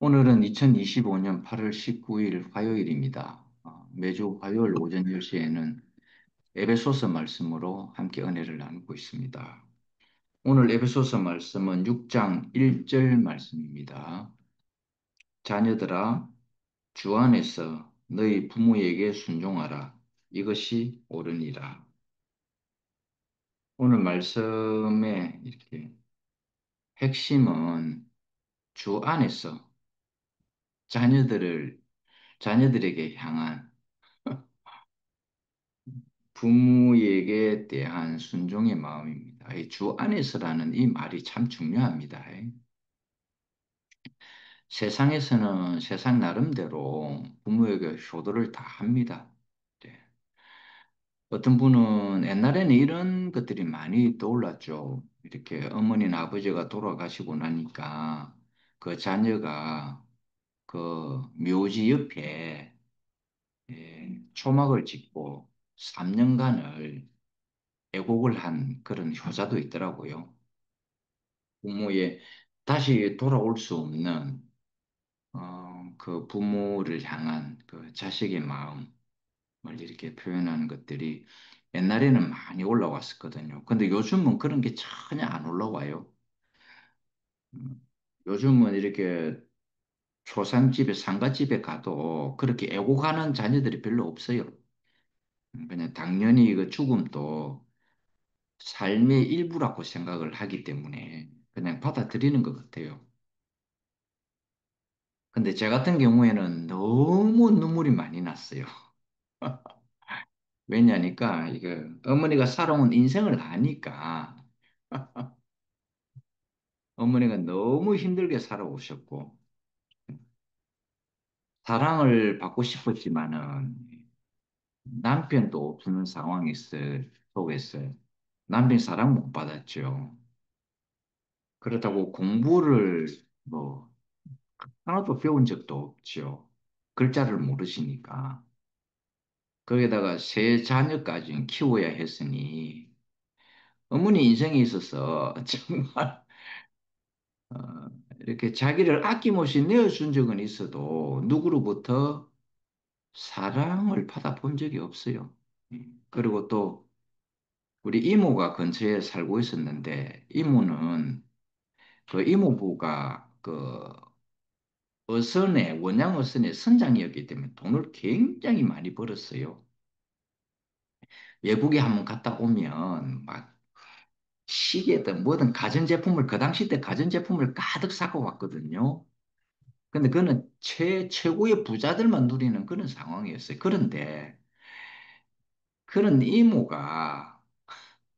오늘은 2025년 8월 19일 화요일입니다. 매주 화요일 오전 10시에는 에베소서 말씀으로 함께 은혜를 나누고 있습니다. 오늘 에베소서 말씀은 6장 1절 말씀입니다. 자녀들아, 주 안에서 너희 부모에게 순종하라. 이것이 옳으니라. 오늘 말씀의 이렇게 핵심은 주 안에서 자녀들에게 향한 부모에게 대한 순종의 마음입니다. 이 주 안에서라는 이 말이 참 중요합니다. 세상에서는 세상 나름대로 부모에게 효도를 다 합니다. 네. 어떤 분은 옛날에는 이런 것들이 많이 떠올랐죠. 이렇게 어머니나 아버지가 돌아가시고 나니까 그 자녀가 그 묘지 옆에 초막을 짓고 3년간을 애국을 한 그런 효자도 있더라고요. 부모의 다시 돌아올 수 없는 그 부모를 향한 그 자식의 마음을 이렇게 표현하는 것들이 옛날에는 많이 올라왔었거든요. 근데 요즘은 그런 게 전혀 안 올라와요. 음, 요즘은 이렇게 초상집에 상가집에 가도 그렇게 애고가는 자녀들이 별로 없어요. 그냥 당연히 그 죽음도 삶의 일부라고 생각을 하기 때문에 그냥 받아들이는 것 같아요. 근데 제 같은 경우에는 너무 눈물이 많이 났어요. 왜냐니까 이게 어머니가 살아온 인생을 아니까 어머니가 너무 힘들게 살아오셨고 사랑을 받고 싶었지만은 남편도 없는 속에서 남편 사랑 못 받았죠. 그렇다고 공부를 뭐 하나도 배운 적도 없죠. 글자를 모르시니까. 거기다가 세 자녀까지 키워야 했으니 어머니 인생에 있어서 정말 어, 이렇게 자기를 아낌없이 내어준 적은 있어도 누구로부터 사랑을 받아본 적이 없어요. 그리고 또 우리 이모가 근처에 살고 있었는데 이모는 그 이모부가 그 원양 어선의 선장이었기 때문에 돈을 굉장히 많이 벌었어요. 외국에 한번 갔다 오면 막 시계든 뭐든 가전제품을 그 당시 때 가전제품을 가득 사고 왔거든요. 근데 그는 최고의 부자들만 누리는 그런 상황이었어요. 그런데 그런 이모가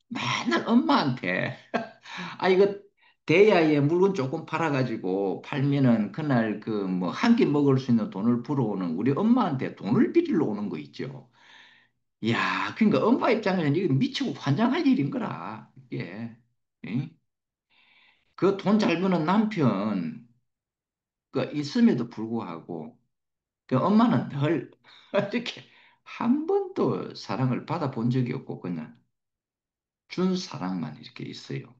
맨날 엄마한테 아 이거 대야에 물건 조금 팔아가지고 팔면은 그날 그 뭐 한 끼 먹을 수 있는 돈을 벌어오는 우리 엄마한테 돈을 빌리러 오는 거 있죠. 야, 그러니까 엄마 입장에서는 이게 미치고 환장할 일인 거라. 이게. 그 돈 잘 버는 남편 그 있음에도 불구하고 그 엄마는 늘 이렇게 한 번도 사랑을 받아본 적이 없고 그냥 준 사랑만 이렇게 있어요.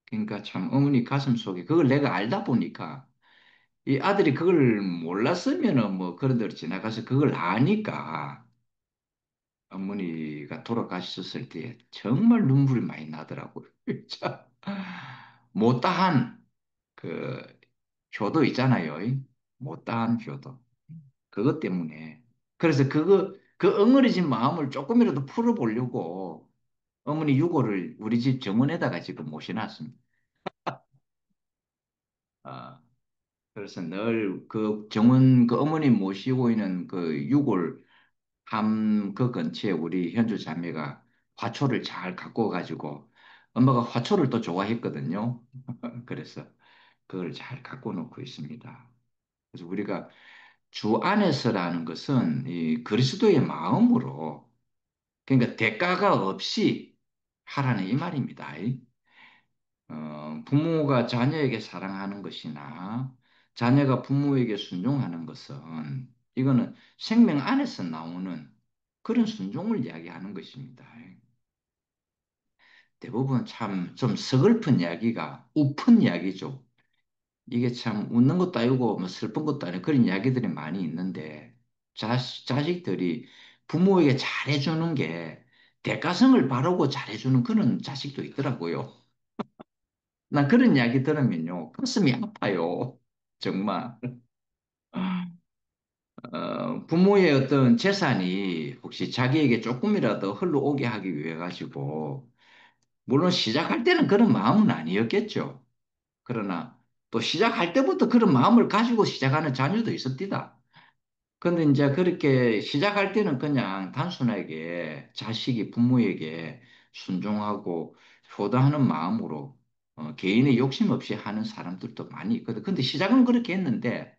그러니까 참 어머니 가슴 속에 그걸 내가 알다 보니까 이 아들이 그걸 몰랐으면은 뭐 그런 대로 지나가서 그걸 아니까 어머니가 돌아가셨을 때 정말 눈물이 많이 나더라고요. 참 못다한 그 효도 있잖아요. 못다한 효도. 그것 때문에. 그래서 그 엉어리진 마음을 조금이라도 풀어보려고 어머니 유고를 우리 집 정원에다가 지금 모셔놨습니다. 아, 그래서 늘 그 정원, 그 어머니 모시고 있는 그 유골 그 근처에 우리 현주 자매가 화초를 잘 갖고 가지고 엄마가 화초를 또 좋아했거든요. 그래서 그걸 잘 갖고 놓고 있습니다. 그래서 우리가 주 안에서라는 것은 이 그리스도의 마음으로 그러니까 대가가 없이 하라는 이 말입니다. 부모가 자녀에게 사랑하는 것이나 자녀가 부모에게 순종하는 것은 이거는 생명 안에서 나오는 그런 순종을 이야기하는 것입니다. 대부분 참 좀 서글픈 이야기가 우픈 이야기죠. 이게 참 웃는 것도 아니고 뭐 슬픈 것도 아니고 그런 이야기들이 많이 있는데 자식들이 부모에게 잘해주는 게 대가성을 바르고 잘해주는 그런 자식도 있더라고요. 나 그런 이야기 들으면요 가슴이 아파요. 정말 부모의 어떤 재산이 혹시 자기에게 조금이라도 흘러오게 하기 위해 가지고 물론 시작할 때는 그런 마음은 아니었겠죠. 그러나 또 시작할 때부터 그런 마음을 가지고 시작하는 자녀도 있었디다. 근데 이제 그렇게 시작할 때는 그냥 단순하게 자식이 부모에게 순종하고 효도하는 마음으로 개인의 욕심 없이 하는 사람들도 많이 있거든. 근데 시작은 그렇게 했는데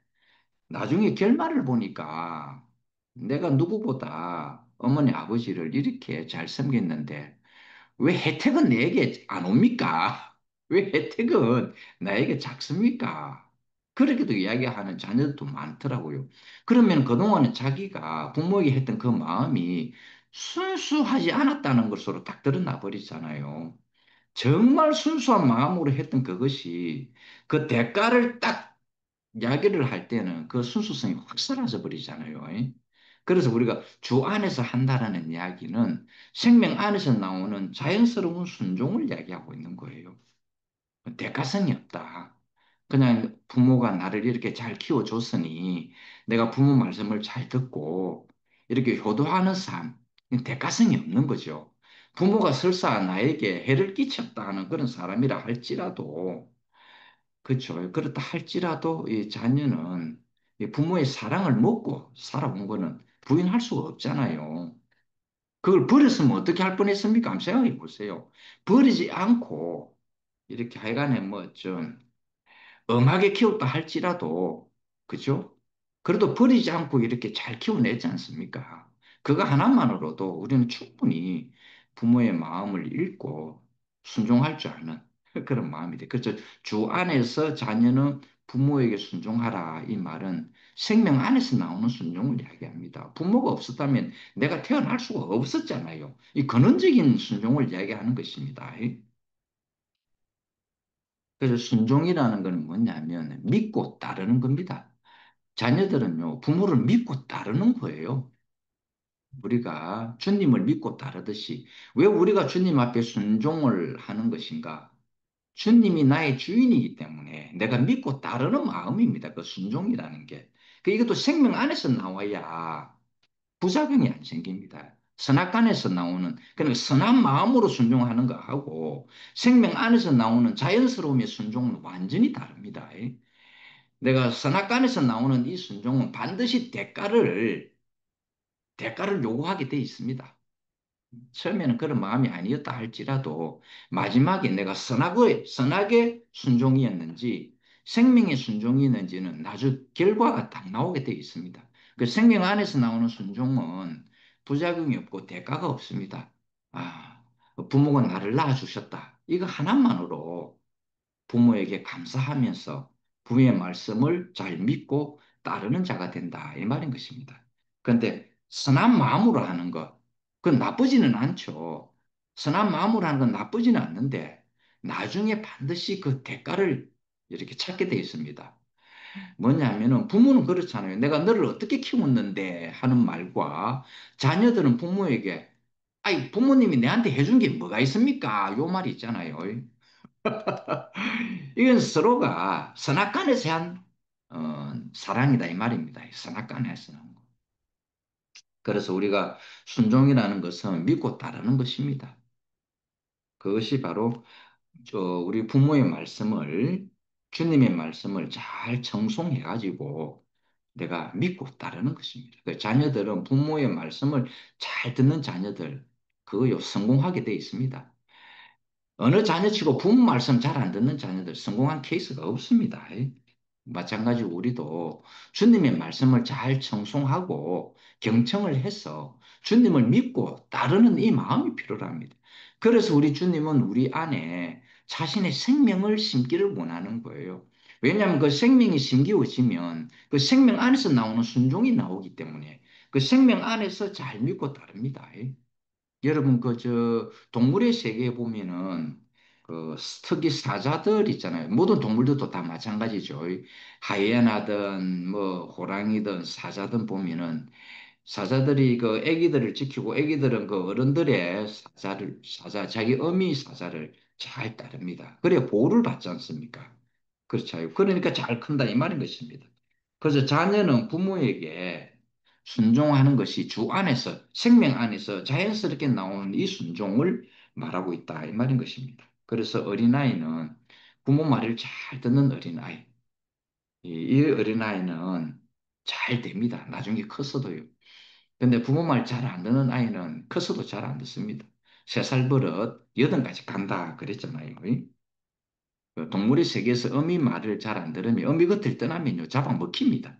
나중에 결말을 보니까 내가 누구보다 어머니 아버지를 이렇게 잘 섬겼는데 왜 혜택은 내게 안 옵니까? 왜 혜택은 나에게 작습니까? 그렇게도 이야기하는 자녀들도 많더라고요. 그러면 그동안은 자기가 부모에게 했던 그 마음이 순수하지 않았다는 것으로 딱 드러나 버리잖아요. 정말 순수한 마음으로 했던 그것이 그 대가를 딱 이야기를 할 때는 그 순수성이 확 사라져 버리잖아요. 그래서 우리가 주 안에서 한다라는 이야기는 생명 안에서 나오는 자연스러운 순종을 이야기하고 있는 거예요. 대가성이 없다. 그냥 부모가 나를 이렇게 잘 키워줬으니 내가 부모 말씀을 잘 듣고 이렇게 효도하는 삶, 대가성이 없는 거죠. 부모가 설사 나에게 해를 끼쳤다 하는 그런 사람이라 할지라도 그렇죠. 그렇다 할지라도 이 자녀는 이 부모의 사랑을 먹고 살아온 거는 부인할 수가 없잖아요. 그걸 버렸으면 어떻게 할 뻔했습니까? 한번 생각해 보세요. 버리지 않고 이렇게 하여간에 뭐좀 엄하게 키웠다 할지라도, 그죠? 그래도 버리지 않고 이렇게 잘 키워내지 않습니까? 그거 하나만으로도 우리는 충분히 부모의 마음을 읽고 순종할 줄 아는 그런 마음이 돼. 그래서 주 안에서 자녀는 부모에게 순종하라. 이 말은 생명 안에서 나오는 순종을 이야기합니다. 부모가 없었다면 내가 태어날 수가 없었잖아요. 이 근원적인 순종을 이야기하는 것입니다. 그래서 순종이라는 건 뭐냐면 믿고 따르는 겁니다. 자녀들은요, 부모를 믿고 따르는 거예요. 우리가 주님을 믿고 따르듯이 왜 우리가 주님 앞에 순종을 하는 것인가? 주님이 나의 주인이기 때문에 내가 믿고 따르는 마음입니다. 그 순종이라는 게. 이것도 생명 안에서 나와야 부작용이 안 생깁니다. 선악간에서 나오는, 그러니까 선한 마음으로 순종하는 거하고 생명 안에서 나오는 자연스러움의 순종은 완전히 다릅니다. 내가 선악간에서 나오는 이 순종은 반드시 대가를 요구하게 돼 있습니다. 처음에는 그런 마음이 아니었다 할지라도 마지막에 내가 선악의 순종이었는지 생명의 순종이었는지는 나중 결과가 딱 나오게 돼 있습니다. 그 생명 안에서 나오는 순종은 부작용이 없고 대가가 없습니다. 아, 부모가 나를 낳아주셨다. 이거 하나만으로 부모에게 감사하면서 부모의 말씀을 잘 믿고 따르는 자가 된다. 이 말인 것입니다. 그런데 선한 마음으로 하는 것, 그건 나쁘지는 않죠. 선한 마음으로 하는 건 나쁘지는 않는데 나중에 반드시 그 대가를 이렇게 찾게 돼 있습니다. 뭐냐면은 부모는 그렇잖아요. 내가 너를 어떻게 키웠는데 하는 말과 자녀들은 부모에게 아이 부모님이 내한테 해준 게 뭐가 있습니까? 요 말이 있잖아요. 이건 서로가 선악간에서 한 사랑이다 이 말입니다. 선악간에서. 그래서 우리가 순종이라는 것은 믿고 따르는 것입니다. 그것이 바로 우리 부모의 말씀을 주님의 말씀을 잘 청송해 가지고 내가 믿고 따르는 것입니다. 그 자녀들은 부모의 말씀을 잘 듣는 자녀들 그거요 성공하게 돼 있습니다. 어느 자녀치고 부모 말씀 잘 안 듣는 자녀들 성공한 케이스가 없습니다. 마찬가지로 우리도 주님의 말씀을 잘 청송하고 경청을 해서 주님을 믿고 따르는 이 마음이 필요합니다. 그래서 우리 주님은 우리 안에 자신의 생명을 심기를 원하는 거예요. 왜냐하면 그 생명이 심기워지면 그 생명 안에서 나오는 순종이 나오기 때문에 그 생명 안에서 잘 믿고 따릅니다. 여러분, 동물의 세계에 보면은 특히 사자들 있잖아요. 모든 동물들도 다 마찬가지죠. 하이에나든 뭐 호랑이든 사자든 보면은 사자들이 그 애기들을 지키고 애기들은 그 어른들의 사자 자기 어미 사자를 잘 따릅니다. 그래 보호를 받지 않습니까? 그렇죠. 그러니까 잘 큰다 이 말인 것입니다. 그래서 자녀는 부모에게 순종하는 것이 주 안에서 생명 안에서 자연스럽게 나오는 이 순종을 말하고 있다 이 말인 것입니다. 그래서 어린아이는 부모 말을 잘 듣는 어린아이. 이 어린아이는 잘 됩니다. 나중에 컸어도요. 근데 부모 말 잘 안 듣는 아이는 커서도 잘 안 듣습니다. 3살 버릇 8까지 간다 그랬잖아요. 그 동물의 세계에서 어미 말을 잘 안 들으면 어미 곁을 떠나면요 잡아먹힙니다.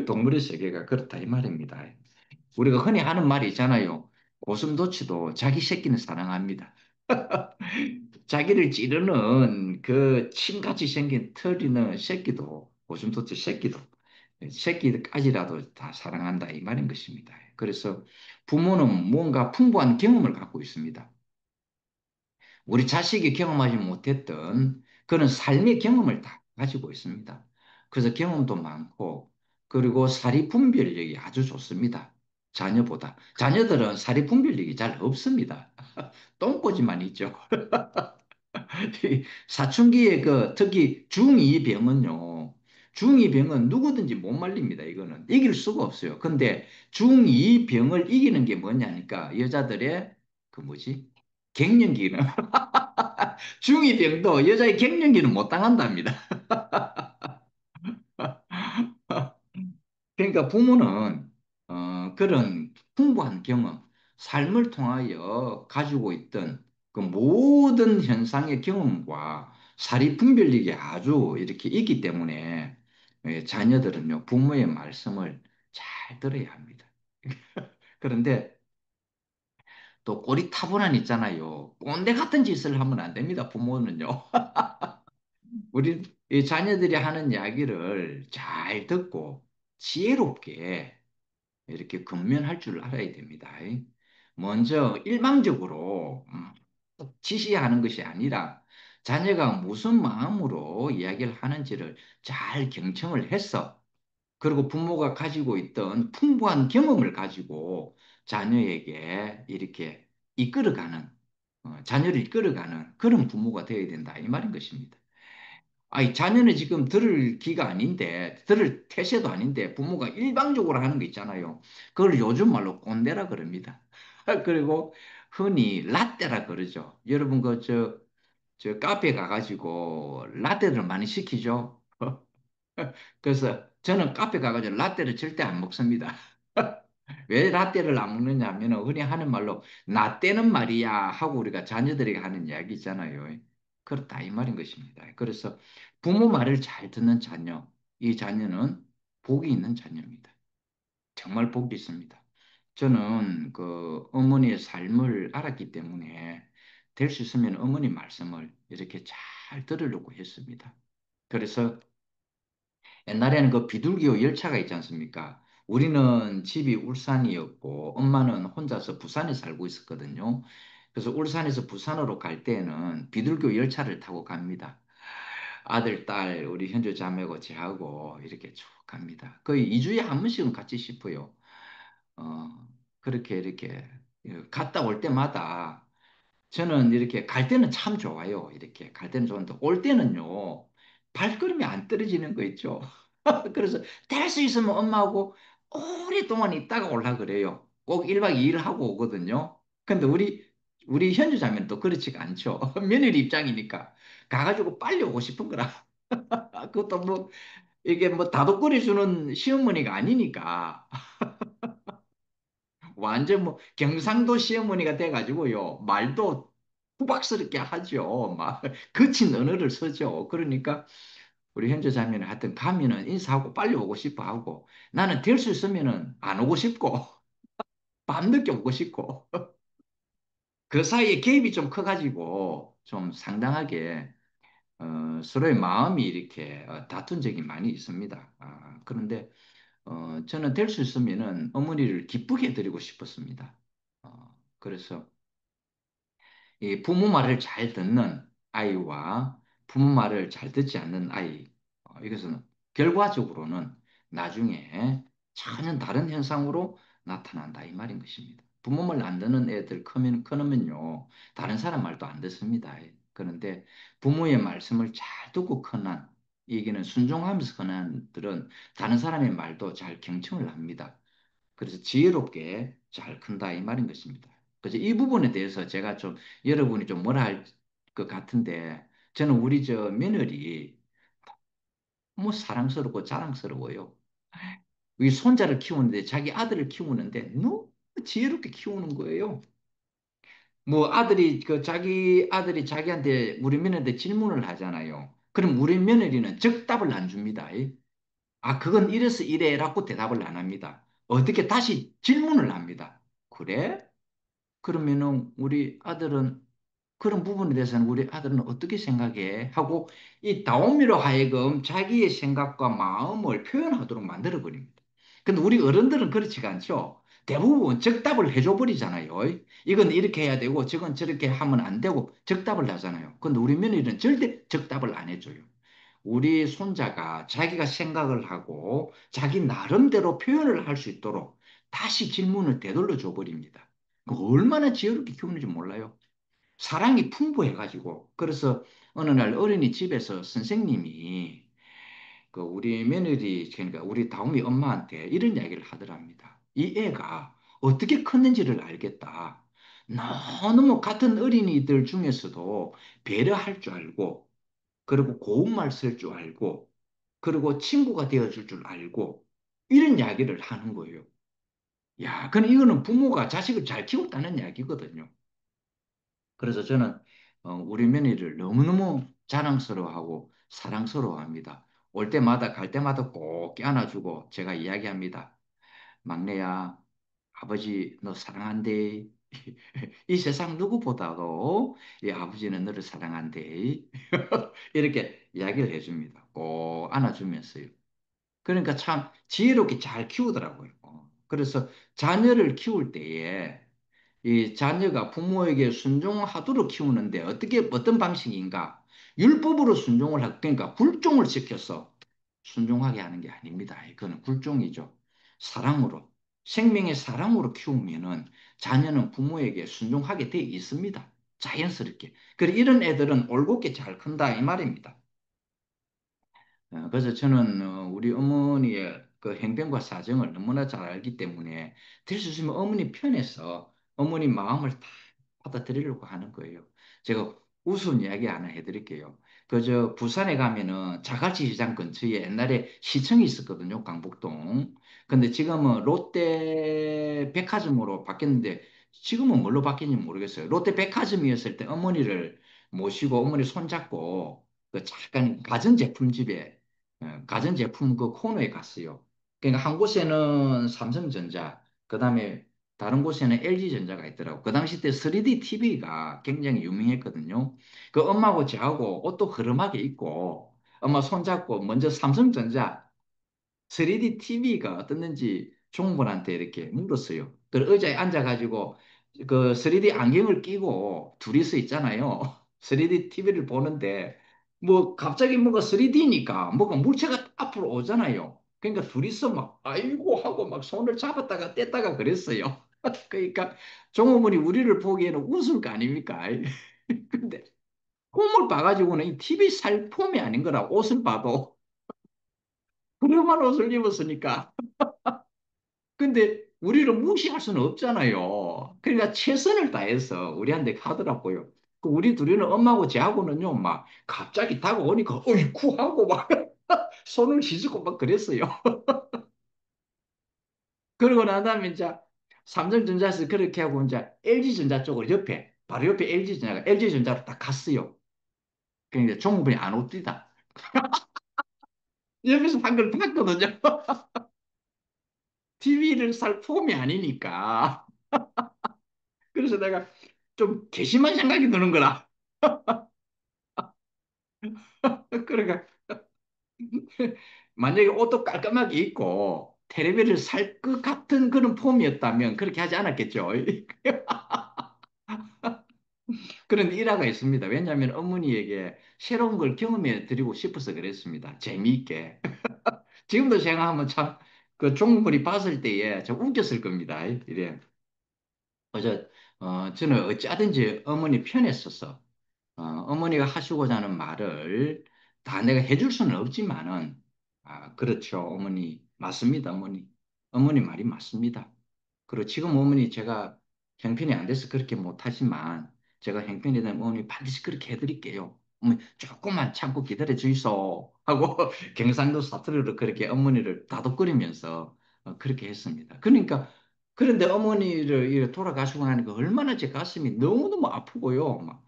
동물의 세계가 그렇다 이 말입니다. 우리가 흔히 하는 말이 있잖아요. 고슴도치도 자기 새끼는 사랑합니다. 자기를 찌르는 그 침같이 생긴 털이는 새끼도 고슴도치 새끼까지라도 다 사랑한다 이 말인 것입니다. 그래서 부모는 뭔가 풍부한 경험을 갖고 있습니다. 우리 자식이 경험하지 못했던 그런 삶의 경험을 다 가지고 있습니다. 그래서 경험도 많고 그리고 사리 분별력이 아주 좋습니다. 자녀보다. 자녀들은 사리 분별력이 잘 없습니다. 똥꼬지만 있죠. 사춘기에 그 특히 중2병은요. 중2병은 누구든지 못 말립니다. 이거는 이길 수가 없어요. 근데 중2병을 이기는 게 뭐냐니까 여자들의 그 뭐지? 갱년기는 중2병도 여자의 갱년기는 못 당한답니다. 그러니까 부모는 그런 풍부한 경험, 삶을 통하여 가지고 있던 그 모든 현상의 경험과 사리 분별력이 아주 이렇게 있기 때문에 자녀들은요, 부모의 말씀을 잘 들어야 합니다. 그런데 또 꼬리타분한 있잖아요. 꼰대 같은 짓을 하면 안 됩니다, 부모는요. 우리 이 자녀들이 하는 이야기를 잘 듣고 지혜롭게 이렇게 근면할 줄 알아야 됩니다. 먼저 일방적으로 지시하는 것이 아니라 자녀가 무슨 마음으로 이야기를 하는지를 잘 경청을 해서 그리고 부모가 가지고 있던 풍부한 경험을 가지고 자녀에게 이렇게 이끌어가는 자녀를 이끌어가는 그런 부모가 되어야 된다 이 말인 것입니다. 아니, 자녀는 지금 들을 기가 아닌데, 들을 태세도 아닌데, 부모가 일방적으로 하는 거 있잖아요. 그걸 요즘 말로 꼰대라 그럽니다. 그리고 흔히 라떼라 그러죠. 여러분, 저 카페 가가지고 라떼를 많이 시키죠. 그래서 저는 카페 가가지고 라떼를 절대 안 먹습니다. 왜 라떼를 안 먹느냐 하면 흔히 하는 말로 나 때는 말이야 하고 우리가 자녀들에게 하는 이야기 있잖아요. 그렇다 이 말인 것입니다. 그래서 부모 말을 잘 듣는 자녀, 이 자녀는 복이 있는 자녀입니다. 정말 복이 있습니다. 저는 그 어머니의 삶을 알았기 때문에 될 수 있으면 어머니 말씀을 이렇게 잘 들으려고 했습니다. 그래서 옛날에는 그 비둘기호 열차가 있지 않습니까? 우리는 집이 울산이었고 엄마는 혼자서 부산에 살고 있었거든요. 그래서 울산에서 부산으로 갈 때는 비둘기호 열차를 타고 갑니다. 아들, 딸, 우리 현주 자매고 제하고 이렇게 쭉 갑니다. 거의 2주에 한 번씩은 같이 싶어요. 어, 그렇게 이렇게 갔다 올 때마다 저는 이렇게 갈 때는 참 좋아요. 이렇게 갈 때는 좋은데 올 때는요. 발걸음이 안 떨어지는 거 있죠. 그래서 될 수 있으면 엄마하고 오랫동안 있다가 올라 그래요. 꼭 1박 2일 하고 오거든요. 근데 우리 현주 자매는 또 그렇지가 않죠. 며느리 입장이니까 가가지고 빨리 오고 싶은 거라. 그것도 뭐 이게 뭐 다독거려 주는 시어머니가 아니니까 완전 뭐 경상도 시어머니가 돼가지고요. 말도 후박스럽게 하죠. 막 거친 언어를 쓰죠. 그러니까 우리 현재 자매는 하여튼 가면은 인사하고 빨리 오고 싶어 하고 나는 될 수 있으면은 안 오고 싶고 밤늦게 오고 싶고 그 사이에 갭이 좀 커가지고 좀 상당하게 서로의 마음이 이렇게 다툰 적이 많이 있습니다. 그런데 저는 될 수 있으면은 어머니를 기쁘게 해드리고 싶었습니다. 그래서 이 부모 말을 잘 듣는 아이와 부모 말을 잘 듣지 않는 아이, 이것은 결과적으로는 나중에 전혀 다른 현상으로 나타난다 이 말인 것입니다. 부모 말 안 듣는 애들 크면요 다른 사람 말도 안 듣습니다. 그런데 부모의 말씀을 잘 듣고 크는 이기는 순종하면서 크는 들은 다른 사람의 말도 잘 경청을 합니다. 그래서 지혜롭게 잘 큰다 이 말인 것입니다. 그래서 이 부분에 대해서 제가 좀 여러분이 좀 뭐라 할 것 같은데 저는 우리 저 며느리 뭐 사랑스럽고 자랑스러워요. 이 손자를 키우는데 자기 아들을 키우는데 너무 지혜롭게 키우는 거예요. 뭐 아들이 그 자기 아들이 자기한테 우리 며느리한테 질문을 하잖아요. 그럼 우리 며느리는 즉답을 안 줍니다. 아, 그건 이래서 이래라고 대답을 안 합니다. 어떻게 다시 질문을 합니다. 그래? 그러면은 우리 아들은 그런 부분에 대해서는 우리 아들은 어떻게 생각해? 하고 이 다오미로 하여금 자기의 생각과 마음을 표현하도록 만들어 버립니다. 근데 우리 어른들은 그렇지가 않죠. 대부분 즉답을 해줘 버리잖아요. 이건 이렇게 해야 되고 저건 저렇게 하면 안 되고 즉답을 하잖아요. 근데 우리 며느리는 절대 즉답을 안 해줘요. 우리 손자가 자기가 생각을 하고 자기 나름대로 표현을 할 수 있도록 다시 질문을 되돌려 줘 버립니다. 얼마나 지혜롭게 키우는지 몰라요. 사랑이 풍부해가지고. 그래서 어느 날 어린이집에서 선생님이 그 우리 며느리, 그러니까 우리 다움이 엄마한테 이런 이야기를 하더랍니다. 이 애가 어떻게 컸는지를 알겠다. 너무 같은 어린이들 중에서도 배려할 줄 알고, 그리고 고운말 쓸 줄 알고, 그리고 친구가 되어줄 줄 알고, 이런 이야기를 하는 거예요. 야, 근데 이거는 부모가 자식을 잘 키웠다는 이야기거든요. 그래서 저는 우리 며느리를 너무너무 자랑스러워하고 사랑스러워합니다. 올 때마다 갈 때마다 꼭 껴안아주고 제가 이야기합니다. 막내야, 아버지 너 사랑한대. 이 세상 누구보다도 이 아버지는 너를 사랑한대. 이렇게 이야기를 해줍니다. 꼭 안아주면서요. 그러니까 참 지혜롭게 잘 키우더라고요. 그래서 자녀를 키울 때에 이 자녀가 부모에게 순종하도록 키우는데 어떻게 어떤 방식인가? 율법으로 순종을 하 그러니까 굴종을 시켜서 순종하게 하는 게 아닙니다. 그거는 굴종이죠. 사랑으로 생명의 사랑으로 키우면은 자녀는 부모에게 순종하게 돼 있습니다. 자연스럽게. 그리고 이런 애들은 올곧게 잘 큰다 이 말입니다. 그래서 저는 우리 어머니의 그 행동과 사정을 너무나 잘 알기 때문에 될 수 있으면 어머니 편에서 어머니 마음을 다 받아들이려고 하는 거예요. 제가 우스운 이야기 하나 해드릴게요. 그저 부산에 가면은 자갈치 시장 근처에 옛날에 시청이 있었거든요. 강북동. 근데 지금은 롯데 백화점으로 바뀌었는데 지금은 뭘로 바뀌는지 모르겠어요. 롯데 백화점이었을 때 어머니를 모시고 어머니 손잡고 그 잠깐 가전제품집에 가전제품 그 코너에 갔어요. 그러니까 한 곳에는 삼성전자, 그 다음에 다른 곳에는 LG전자가 있더라고. 그 당시 때 3D TV가 굉장히 유명했거든요. 그 엄마하고 저하고 옷도 흐름하게 입고 엄마 손잡고 먼저 삼성전자 3D TV가 어떻는지 종업원한테 이렇게 물었어요. 그 의자에 앉아가지고 그 3D 안경을 끼고 둘이서 있잖아요. 3D TV를 보는데 뭐 갑자기 뭐가 3D니까 뭐가 물체가 앞으로 오잖아요. 그러니까 둘이서 막 아이고 하고 막 손을 잡았다가 뗐다가 그랬어요. 그러니까 종업원이 우리를 보기에는 웃을 거 아닙니까? 근데 폼을 봐가지고는 이 TV 살 폼이 아닌 거라 옷을 봐도 그래만 옷을 입었으니까 근데 우리를 무시할 수는 없잖아요. 그러니까 최선을 다해서 우리한테 하더라고요. 그 우리 둘이는 엄마하고 제하고는요, 막 갑자기 다가오니까 어이쿠 하고 막 손을 씻고 막 그랬어요. 그러고 난 다음에 이제 삼성전자에서 그렇게 하고 이제 LG전자 쪽으로 옆에, 바로 옆에 LG전자가 LG전자로 딱 갔어요. 그러니까 종업원이 안 오디다. 옆에서 한 걸 봤거든요. TV를 살 폼이 아니니까. 그래서 내가 좀 괘씸한 생각이 드는 거라. 그러니까 만약에 옷도 깔끔하게 입고 텔레비를 살 것 같은 그런 폼이었다면 그렇게 하지 않았겠죠. 그런 일화가 있습니다. 왜냐하면 어머니에게 새로운 걸 경험해 드리고 싶어서 그랬습니다. 재미있게. 지금도 생각하면 참, 그 종물이 봤을 때에 좀 웃겼을 겁니다. 이래. 어저, 저는 어찌하든지 어머니 편에 서서, 어머니가 하시고자 하는 말을 다 내가 해줄 수는 없지만은, 그렇죠. 어머니. 맞습니다, 어머니. 어머니 말이 맞습니다. 그리고 지금 어머니 제가 형편이 안 돼서 그렇게 못하지만 제가 형편이 되면 어머니 반드시 그렇게 해드릴게요. 어머니 조금만 참고 기다려 주이소 하고 경상도 사투리로 그렇게 어머니를 다독거리면서 그렇게 했습니다. 그러니까 그런데 어머니를 이렇게 돌아가시고 나니까 얼마나 제 가슴이 너무너무 아프고요. 막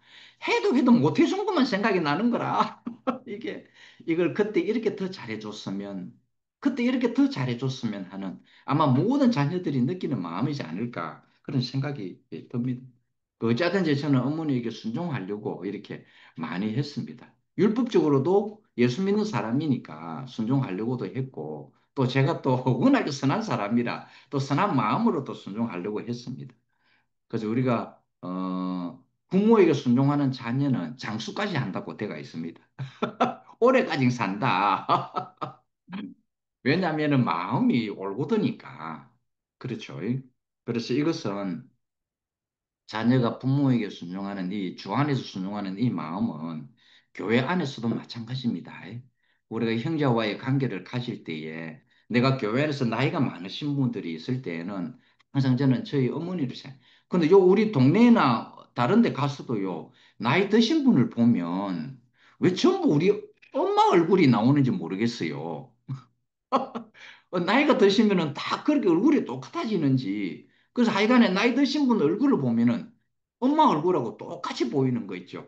해도 해도 못해준 것만 생각이 나는 거라. 이게 이걸 그때 이렇게 더 잘해줬으면 그때 이렇게 더 잘해줬으면 하는 아마 모든 자녀들이 느끼는 마음이지 않을까 그런 생각이 듭니다. 그 어쩌든지 저는 어머니에게 순종하려고 이렇게 많이 했습니다. 율법적으로도 예수 믿는 사람이니까 순종하려고도 했고 또 제가 또 워낙에 선한 사람이라 또 선한 마음으로 또 순종하려고 했습니다. 그래서 우리가 부모에게 순종하는 자녀는 장수까지 한다고 되어 있습니다. 오래까지 산다. 왜냐하면 마음이 올곧으니까. 그렇죠. 그래서 이것은 자녀가 부모에게 순종하는 주 안에서 순종하는 이 마음은 교회 안에서도 마찬가지입니다. 우리가 형제와의 관계를 가질 때에 내가 교회 안에서 나이가 많으신 분들이 있을 때에는 항상 저는 저희 어머니를 생각. 근데 요 우리 동네나 다른 데 가서도요. 나이 드신 분을 보면 왜 전부 우리 엄마 얼굴이 나오는지 모르겠어요. 나이가 드시면은 다 그렇게 얼굴이 똑같아지는지. 그래서 하여간에 나이 드신 분 얼굴을 보면은 엄마 얼굴하고 똑같이 보이는 거 있죠.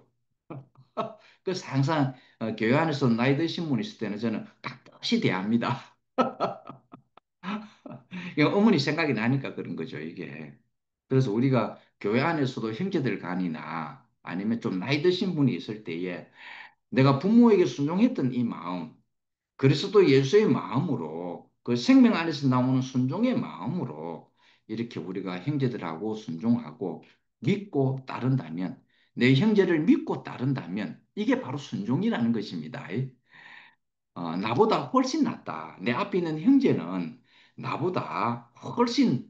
그래서 항상 교회 안에서 나이 드신 분 있을 때는 저는 깍듯이 대합니다. 이게 어머니 생각이 나니까 그런 거죠, 이게. 그래서 우리가 교회 안에서도 형제들 간이나 아니면 좀 나이 드신 분이 있을 때에 내가 부모에게 순종했던 이 마음, 그리스도 예수의 마음으로 그 생명 안에서 나오는 순종의 마음으로 이렇게 우리가 형제들하고 순종하고 믿고 따른다면 내 형제를 믿고 따른다면 이게 바로 순종이라는 것입니다. 나보다 훨씬 낫다. 내 앞에 있는 형제는 나보다 훨씬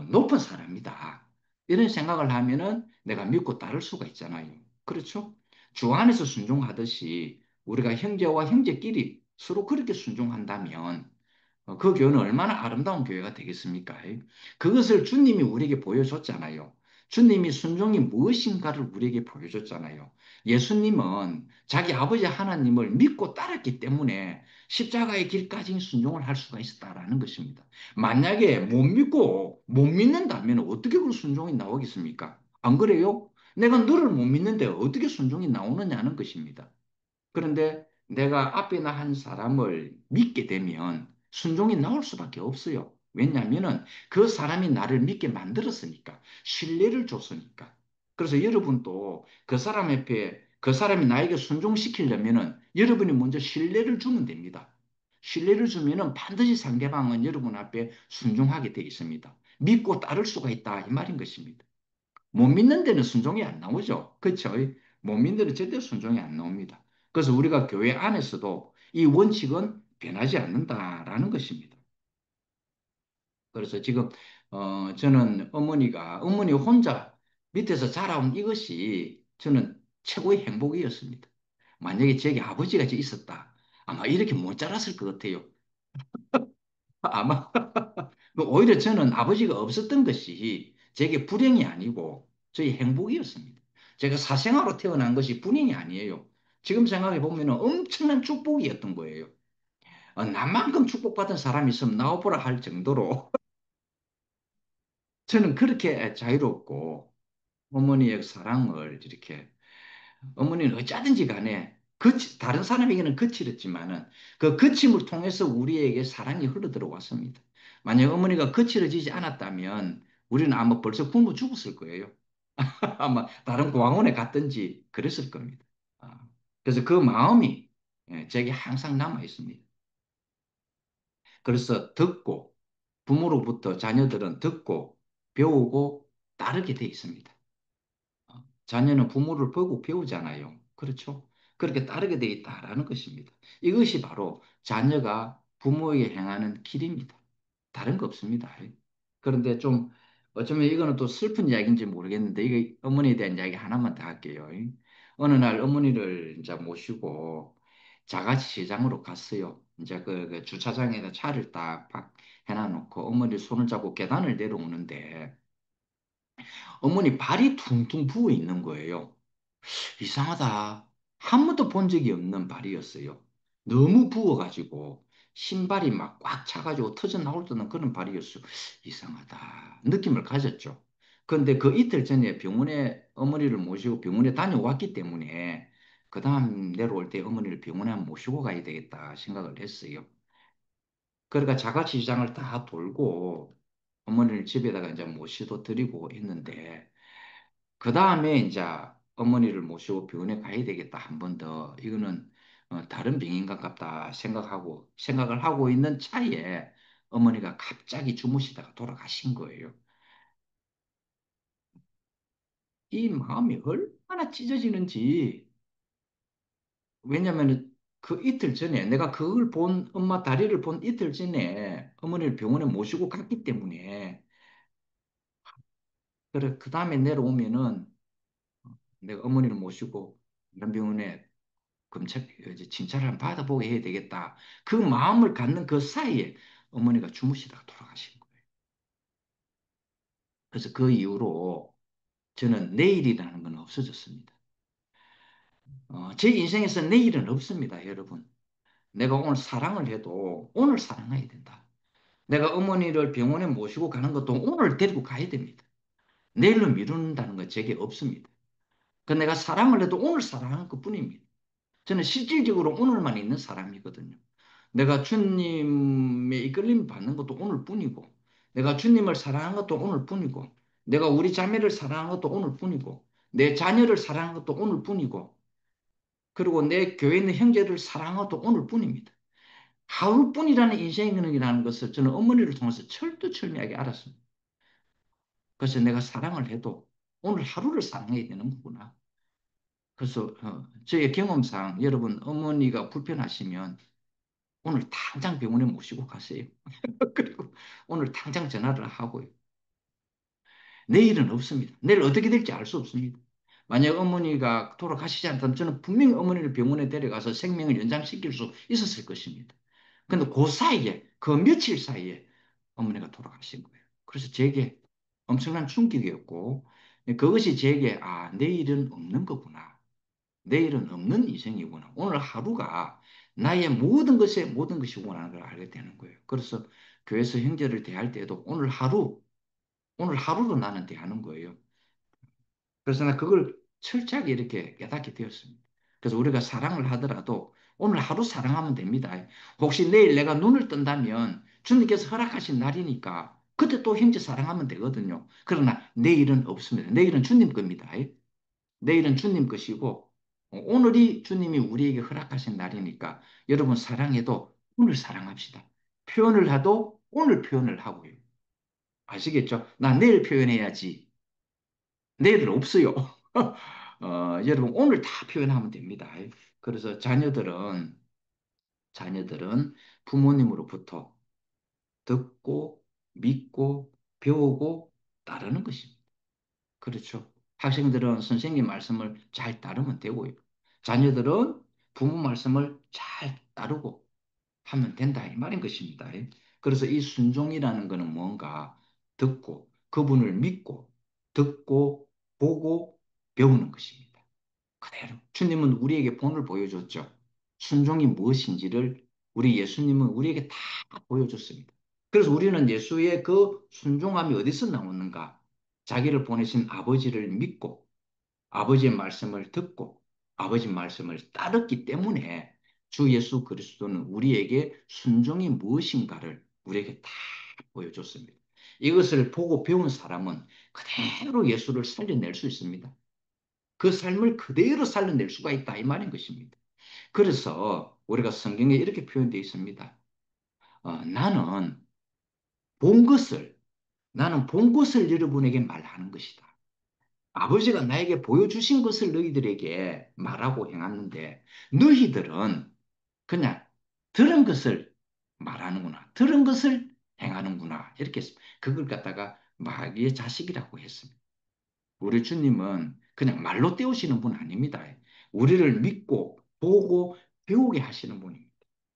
높은 사람이다. 이런 생각을 하면은 내가 믿고 따를 수가 있잖아요. 그렇죠? 주 안에서 순종하듯이 우리가 형제와 형제끼리 서로 그렇게 순종한다면 그 교회는 얼마나 아름다운 교회가 되겠습니까? 그것을 주님이 우리에게 보여줬잖아요. 주님이 순종이 무엇인가를 우리에게 보여줬잖아요. 예수님은 자기 아버지 하나님을 믿고 따랐기 때문에 십자가의 길까지 순종을 할 수가 있었다라는 것입니다. 만약에 못 믿는다면 어떻게 그 순종이 나오겠습니까? 안 그래요? 내가 너를 못 믿는데 어떻게 순종이 나오느냐는 것입니다. 그런데 내가 앞에나 한 사람을 믿게 되면 순종이 나올 수밖에 없어요. 왜냐하면은 그 사람이 나를 믿게 만들었으니까, 신뢰를 줬으니까. 그래서 여러분도 그 사람 앞에 그 사람이 나에게 순종시키려면은 여러분이 먼저 신뢰를 주면 됩니다. 신뢰를 주면은 반드시 상대방은 여러분 앞에 순종하게 되어 있습니다. 믿고 따를 수가 있다 이 말인 것입니다. 못 믿는 데는 순종이 안 나오죠. 그렇죠? 못 믿는 데는 절대 순종이 안 나옵니다. 그래서 우리가 교회 안에서도 이 원칙은 변하지 않는다라는 것입니다. 그래서 지금 저는 어머니 혼자 밑에서 자라온 이것이 저는 최고의 행복이었습니다. 만약에 제게 아버지가 있었다. 아마 이렇게 못 자랐을 것 같아요. 아마 오히려 저는 아버지가 없었던 것이 제게 불행이 아니고 저희 행복이었습니다. 제가 사생아로 태어난 것이 불행이 아니에요. 지금 생각해 보면 엄청난 축복이었던 거예요. 나만큼 축복받은 사람이 있으면 나와보라 할 정도로 저는 그렇게 자유롭고 어머니의 사랑을 이렇게 어머니는 어쩌든지 간에 다른 사람에게는 거칠었지만은 그 거침을 통해서 우리에게 사랑이 흘러 들어왔습니다. 만약 어머니가 거칠어지지 않았다면 우리는 아마 벌써 굶어 죽었을 거예요. 아마 다른 고아원에 갔든지 그랬을 겁니다. 아, 그래서 그 마음이 제게 항상 남아 있습니다. 그래서 듣고 부모로부터 자녀들은 듣고 배우고 따르게 돼 있습니다. 자녀는 부모를 보고 배우잖아요. 그렇죠? 그렇게 따르게 돼 있다라는 것입니다. 이것이 바로 자녀가 부모에게 행하는 길입니다. 다른 거 없습니다. 그런데 좀 어쩌면 이거는 또 슬픈 이야기인지 모르겠는데 이게 어머니에 대한 이야기 하나만 더 할게요. 어느 날 어머니를 이제 모시고 자가치 시장으로 갔어요. 이제 그 주차장에다 차를 딱 해놔놓고 어머니 손을 잡고 계단을 내려오는데 어머니 발이 퉁퉁 부어 있는 거예요. 이상하다. 한 번도 본 적이 없는 발이었어요. 너무 부어가지고 신발이 막 꽉 차가지고 터져 나올 듯한 그런 발이었어요. 이상하다. 느낌을 가졌죠. 그런데 그 이틀 전에 병원에 어머니를 모시고 병원에 다녀왔기 때문에 그 다음 내려올 때 어머니를 병원에 한번 모시고 가야 되겠다 생각을 했어요. 그러니까 자가시장을 다 돌고 어머니를 집에다가 이제 모시도 드리고 했는데 그 다음에 이제 어머니를 모시고 병원에 가야 되겠다. 한 번 더. 이거는 다른 병인 것 같다 생각을 하고 있는 차에 어머니가 갑자기 주무시다가 돌아가신 거예요. 이 마음이 얼마나 찢어지는지. 왜냐면은 그 이틀 전에 내가 그걸 본 엄마 다리를 본 이틀 전에 어머니를 병원에 모시고 갔기 때문에 그래 그 다음에 내려오면은 내가 어머니를 모시고 다른 병원에 검찰 이제 진찰을 한번 받아보게 해야 되겠다. 그 마음을 갖는 그 사이에 어머니가 주무시다가 돌아가신 거예요. 그래서 그 이후로 저는 내일이라는 건 없어졌습니다. 제 인생에서 내일은 없습니다, 여러분. 내가 오늘 사랑을 해도 오늘 사랑해야 된다. 내가 어머니를 병원에 모시고 가는 것도 오늘 데리고 가야 됩니다. 내일로 미룬다는 건 제게 없습니다. 그 내가 사랑을 해도 오늘 사랑하는 것뿐입니다. 저는 실질적으로 오늘만 있는 사람이거든요. 내가 주님의 이끌림 받는 것도 오늘뿐이고, 내가 주님을 사랑하는 것도 오늘뿐이고, 내가 우리 자매를 사랑하는 것도 오늘뿐이고, 내 자녀를 사랑하는 것도 오늘뿐이고, 그리고 내 교회 있는 형제를 사랑하는 것도 오늘뿐입니다. 하루뿐이라는 인생이라는 것을 저는 어머니를 통해서 철두철미하게 알았습니다. 그래서 내가 사랑을 해도 오늘 하루를 사랑해야 되는 거구나. 그래서 저의 경험상 여러분 어머니가 불편하시면 오늘 당장 병원에 모시고 가세요. 그리고 오늘 당장 전화를 하고요. 내일은 없습니다. 내일 어떻게 될지 알 수 없습니다. 만약 어머니가 돌아가시지 않다면 저는 분명히 어머니를 병원에 데려가서 생명을 연장시킬 수 있었을 것입니다. 근데 그 사이에, 그 며칠 사이에 어머니가 돌아가신 거예요. 그래서 제게 엄청난 충격이었고, 그것이 제게, 아, 내일은 없는 거구나. 내일은 없는 인생이구나. 오늘 하루가 나의 모든 것이구나 하는 걸 알게 되는 거예요. 그래서 교회에서 형제를 대할 때도 오늘 하루로 나는 대하는 거예요. 그래서 나 그걸 철저하게 이렇게 깨닫게 되었습니다. 그래서 우리가 사랑을 하더라도 오늘 하루 사랑하면 됩니다. 혹시 내일 내가 눈을 뜬다면 주님께서 허락하신 날이니까 그때 또 형제 사랑하면 되거든요. 그러나 내일은 없습니다. 내일은 주님 겁니다. 내일은 주님 것이고 오늘이 주님이 우리에게 허락하신 날이니까 여러분 사랑해도 오늘 사랑합시다. 표현을 해도 오늘 표현을 하고요. 아시겠죠? 나 내일 표현해야지. 내일은 없어요. 여러분 오늘 다 표현하면 됩니다. 그래서 자녀들은 부모님으로부터 듣고 믿고 배우고 따르는 것입니다. 그렇죠. 학생들은 선생님 말씀을 잘 따르면 되고요. 자녀들은 부모 말씀을 잘 따르고 하면 된다 이 말인 것입니다. 그래서 이 순종이라는 것은 뭔가 듣고 그분을 믿고 듣고 보고 배우는 것입니다. 그대로 주님은 우리에게 본을 보여줬죠. 순종이 무엇인지를 우리 예수님은 우리에게 다 보여줬습니다. 그래서 우리는 예수의 그 순종함이 어디서 나오는가? 자기를 보내신 아버지를 믿고 아버지의 말씀을 듣고 아버지 말씀을 따르기 때문에 주 예수 그리스도는 우리에게 순종이 무엇인가를 우리에게 다 보여줬습니다. 이것을 보고 배운 사람은 그대로 예수를 살려낼 수 있습니다. 그 삶을 그대로 살려낼 수가 있다 이 말인 것입니다. 그래서 우리가 성경에 이렇게 표현되어 있습니다. 나는 본 것을 나는 본 것을 여러분에게 말하는 것이다. 아버지가 나에게 보여주신 것을 너희들에게 말하고 행하는데 너희들은 그냥 들은 것을 말하는구나. 들은 것을 행하는구나. 이렇게 했습니다. 그걸 갖다가 마귀의 자식이라고 했습니다. 우리 주님은 그냥 말로 때우시는 분 아닙니다. 우리를 믿고 보고 배우게 하시는 분입니다.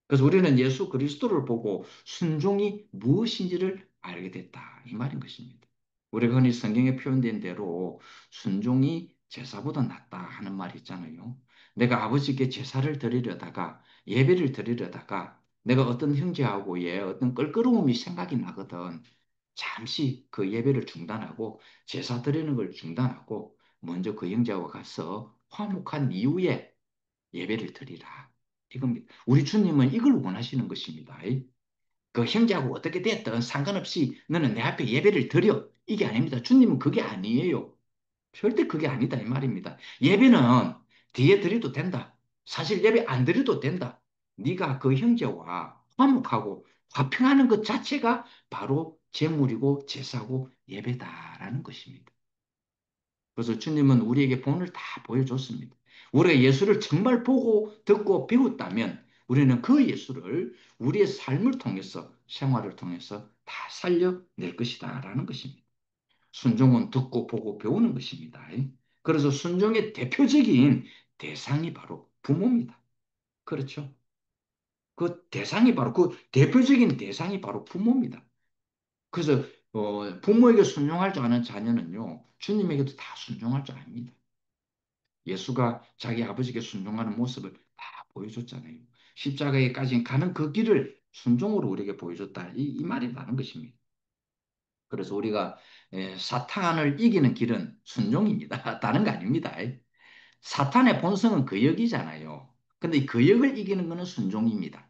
그래서 우리는 예수 그리스도를 보고 순종이 무엇인지를 알게 됐다. 이 말인 것입니다. 우리가 흔히 성경에 표현된 대로 순종이 제사보다 낫다 하는 말이 있잖아요. 내가 아버지께 제사를 드리려다가 예배를 드리려다가 내가 어떤 형제하고의 어떤 껄끄러움이 생각이 나거든. 잠시 그 예배를 중단하고 제사 드리는 걸 중단하고 먼저 그 형제하고 가서 화목한 이후에 예배를 드리라. 이겁니다. 우리 주님은 이걸 원하시는 것입니다. 그 형제하고 어떻게 됐든 상관없이 너는 내 앞에 예배를 드려. 이게 아닙니다. 주님은 그게 아니에요. 절대 그게 아니다. 이 말입니다. 예배는 뒤에 드려도 된다. 사실 예배 안 드려도 된다. 네가 그 형제와 화목하고 화평하는 것 자체가 바로 제물이고 제사고 예배다라는 것입니다. 그래서 주님은 우리에게 본을 다 보여줬습니다. 우리가 예수를 정말 보고 듣고 배웠다면 우리는 그 예수를 우리의 삶을 통해서 생활을 통해서 다 살려낼 것이다라는 것입니다. 순종은 듣고 보고 배우는 것입니다. 그래서 순종의 대표적인 대상이 바로 부모입니다. 그렇죠? 그 대상이 바로 그 대표적인 대상이 바로 부모입니다. 그래서 부모에게 순종할 줄 아는 자녀는요, 주님에게도 다 순종할 줄 압니다. 예수가 자기 아버지께 순종하는 모습을 다 보여줬잖아요. 십자가에까지 가는 그 길을 순종으로 우리에게 보여줬다. 이 말이 나는 것입니다. 그래서 우리가 사탄을 이기는 길은 순종입니다. 다른 거 아닙니다. 사탄의 본성은 거역이잖아요. 근데 이 거역을 이기는 것은 순종입니다.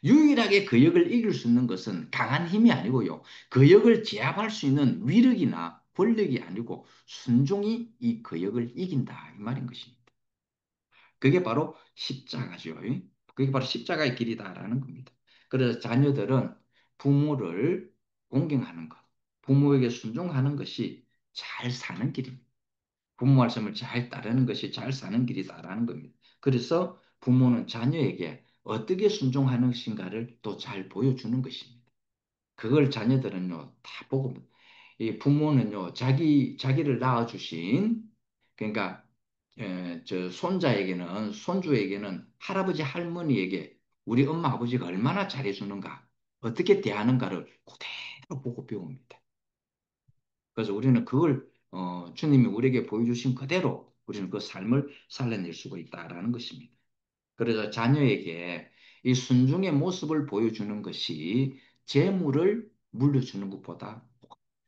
유일하게 거역을 이길 수 있는 것은 강한 힘이 아니고요. 거역을 제압할 수 있는 위력이나 권력이 아니고 순종이 이 거역을 이긴다. 이 말인 것입니다. 그게 바로 십자가죠. 그게 바로 십자가의 길이다라는 겁니다. 그래서 자녀들은 부모를 공경하는 것, 부모에게 순종하는 것이 잘 사는 길입니다. 부모 말씀을 잘 따르는 것이 잘 사는 길이다라는 겁니다. 그래서 부모는 자녀에게 어떻게 순종하는 것인가를 또 잘 보여주는 것입니다. 그걸 자녀들은요, 다 보고, 이 부모는요, 자기를 낳아주신, 그러니까, 저, 손주에게는 할아버지, 할머니에게 우리 엄마, 아버지가 얼마나 잘해주는가, 어떻게 대하는가를 그대로 보고 배웁니다. 그래서 우리는 그걸, 주님이 우리에게 보여주신 그대로 우리는 그 삶을 살려낼 수가 있다라는 것입니다. 그래서 자녀에게 이 순종의 모습을 보여주는 것이 재물을 물려주는 것보다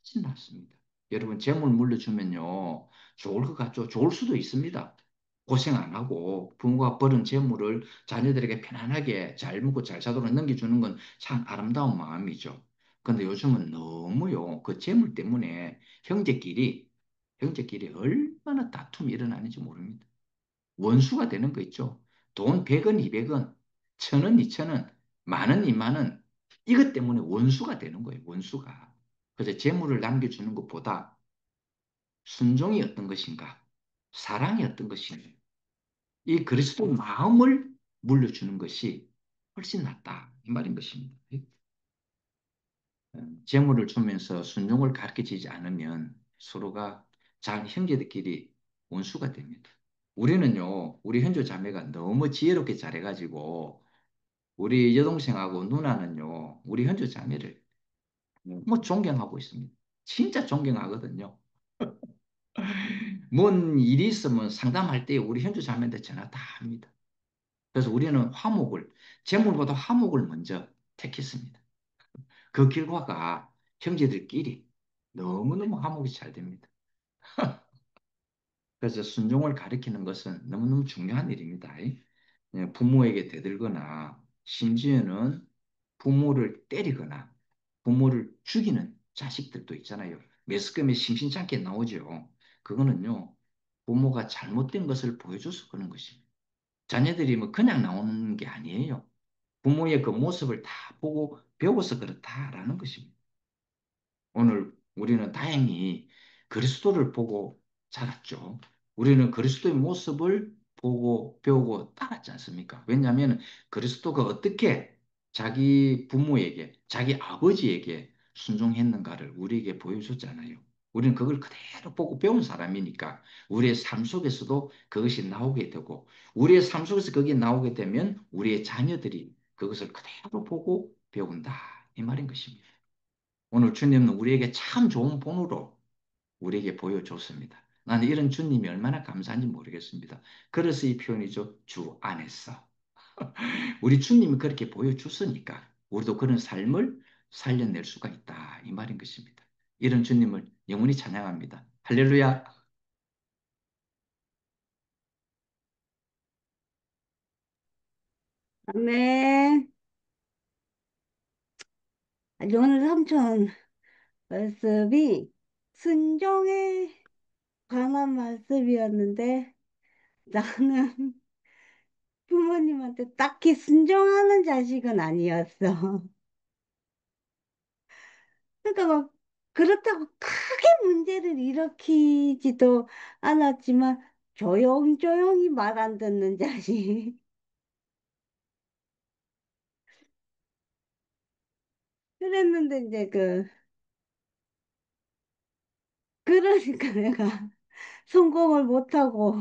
훨씬 낫습니다. 여러분, 재물 물려주면요, 좋을 것 같죠? 좋을 수도 있습니다. 고생 안 하고 부모가 벌은 재물을 자녀들에게 편안하게 잘 먹고 잘 사도록 넘겨주는 건 참 아름다운 마음이죠. 근데 요즘은 너무요, 그 재물 때문에 형제끼리 얼마나 다툼이 일어나는지 모릅니다. 원수가 되는 거 있죠. 돈 100원, 200원, 1000원, 2000원, 만원, 2만원, 이것 때문에 원수가 되는 거예요, 원수가. 그래서 재물을 남겨주는 것보다 순종이 어떤 것인가, 사랑이 어떤 것인가, 이 그리스도 마음을 물려주는 것이 훨씬 낫다. 이 말인 것입니다. 재물을 주면서 순종을 가르쳐지지 않으면 서로가 잘 형제들끼리 원수가 됩니다. 우리는요, 우리 현조 자매가 너무 지혜롭게 잘해가지고, 우리 여동생하고 누나는요, 우리 현조 자매를 너무 존경하고 있습니다. 진짜 존경하거든요. 뭔 일이 있으면 상담할 때 우리 현조 자매한테 전화 다 합니다. 그래서 우리는 재물보다 화목을 먼저 택했습니다. 그 결과가 형제들끼리 너무너무 화목이 잘 됩니다. 그래서 순종을 가리키는 것은 너무너무 중요한 일입니다. 부모에게 대들거나 심지어는 부모를 때리거나 부모를 죽이는 자식들도 있잖아요. 매스컴에 심심찮게 나오죠. 그거는요, 부모가 잘못된 것을 보여줘서 그런 것입니다. 자녀들이 뭐 그냥 나오는 게 아니에요. 부모의 그 모습을 다 보고 배워서 그렇다라는 것입니다. 오늘 우리는 다행히 그리스도를 보고 자랐죠. 우리는 그리스도의 모습을 보고 배우고 따랐지 않습니까? 왜냐하면 그리스도가 어떻게 자기 부모에게, 자기 아버지에게 순종했는가를 우리에게 보여줬잖아요. 우리는 그걸 그대로 보고 배운 사람이니까 우리의 삶 속에서도 그것이 나오게 되고 우리의 삶 속에서 그게 나오게 되면 우리의 자녀들이 그것을 그대로 보고 배운다. 이 말인 것입니다. 오늘 주님은 우리에게 참 좋은 본으로 우리에게 보여줬습니다. 나는 이런 주님이 얼마나 감사한지 모르겠습니다. 그래서 이 표현이죠. 주 안에서. 우리 주님이 그렇게 보여줬으니까 우리도 그런 삶을 살려낼 수가 있다. 이 말인 것입니다. 이런 주님을 영원히 찬양합니다. 할렐루야. 네. 아니, 오늘 삼촌 말씀이 순종에 관한 말씀이었는데 나는 부모님한테 딱히 순종하는 자식은 아니었어. 그러니까 막 그렇다고 크게 문제를 일으키지도 않았지만 조용조용히 말 안 듣는 자식. 그랬는데 이제 그러니까 내가 성공을 못하고